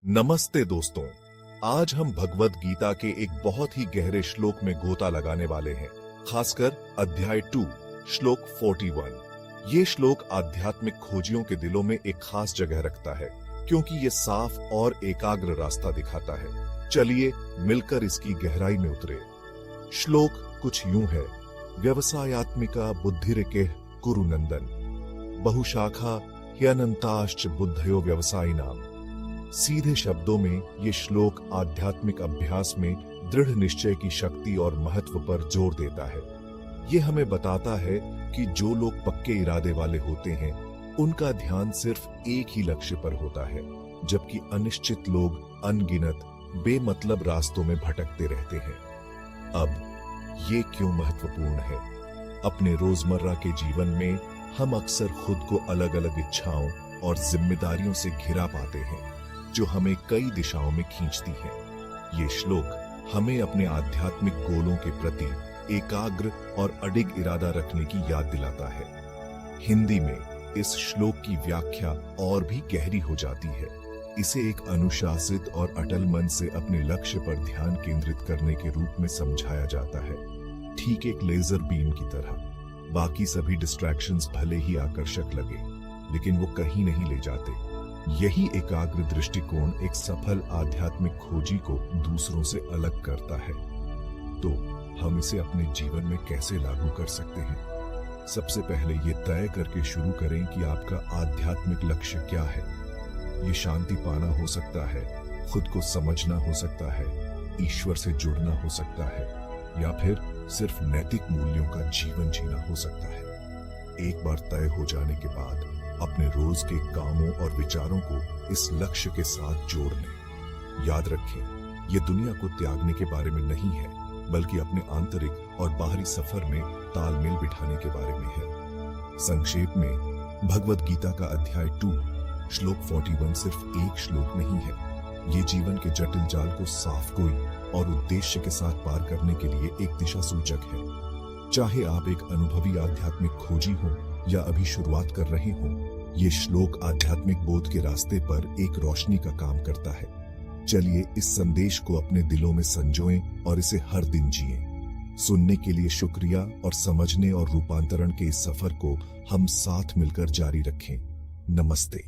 नमस्ते दोस्तों, आज हम भगवद गीता के एक बहुत ही गहरे श्लोक में गोता लगाने वाले हैं, खासकर अध्याय 2 श्लोक 41। ये श्लोक आध्यात्मिक खोजियों के दिलों में एक खास जगह रखता है, क्योंकि ये साफ और एकाग्र रास्ता दिखाता है। चलिए मिलकर इसकी गहराई में उतरे। श्लोक कुछ यूं है: व्यवसायात्मिका बुद्धिरिकेः कुरु नंदन, बहुशाखा ह्यनंताश्च बुद्धयो व्यवसायिनाम। सीधे शब्दों में ये श्लोक आध्यात्मिक अभ्यास में दृढ़ निश्चय की शक्ति और महत्व पर जोर देता है। ये हमें बताता है कि जो लोग पक्के इरादे वाले होते हैं, उनका ध्यान सिर्फ एक ही लक्ष्य पर होता है, जबकि अनिश्चित लोग अनगिनत बेमतलब रास्तों में भटकते रहते हैं। अब ये क्यों महत्वपूर्ण है? अपने रोजमर्रा के जीवन में हम अक्सर खुद को अलग अलग इच्छाओं और जिम्मेदारियों से घिरा पाते हैं, जो हमें कई दिशाओं में खींचती हैं। ये श्लोक हमें अपने आध्यात्मिक गोलों के प्रति एकाग्र और अडिग इरादा रखने की याद दिलाता है। हिंदी में इस श्लोक की व्याख्या और भी गहरी हो जाती है। इसे एक अनुशासित और अटल मन से अपने लक्ष्य पर ध्यान केंद्रित करने के रूप में समझाया जाता है, ठीक एक लेजर बीम की तरह। बाकी सभी डिस्ट्रैक्शंस भले ही आकर्षक लगे, लेकिन वो कहीं नहीं ले जाते। यही एकाग्र दृष्टिकोण एक सफल आध्यात्मिक खोजी को दूसरों से अलग करता है। तो हम इसे अपने जीवन में कैसे लागू कर सकते हैं? सबसे पहले ये तय करके शुरू करें कि आपका आध्यात्मिक लक्ष्य क्या है। ये शांति पाना हो सकता है, खुद को समझना हो सकता है, ईश्वर से जुड़ना हो सकता है, या फिर सिर्फ नैतिक मूल्यों का जीवन जीना हो सकता है। एक बार तय हो जाने के बाद अपने रोज के कामों और विचारों को इस लक्ष्य के साथ जोड़ लें। याद रखें, ये दुनिया को त्यागने के बारे में नहीं है, बल्कि अपने आंतरिक और बाहरी सफर में तालमेल बिठाने के बारे में है। संक्षेप में, भगवद गीता का अध्याय 2 श्लोक 41 सिर्फ एक श्लोक नहीं है। ये जीवन के जटिल जाल को साफ गोई और उद्देश्य के साथ पार करने के लिए एक दिशा सूचक है। चाहे आप एक अनुभवी आध्यात्मिक खोजी हो या अभी शुरुआत कर रहे हो, ये श्लोक आध्यात्मिक बोध के रास्ते पर एक रोशनी का काम करता है। चलिए इस संदेश को अपने दिलों में संजोएं और इसे हर दिन जिएं। सुनने के लिए शुक्रिया, और समझने और रूपांतरण के इस सफर को हम साथ मिलकर जारी रखें। नमस्ते।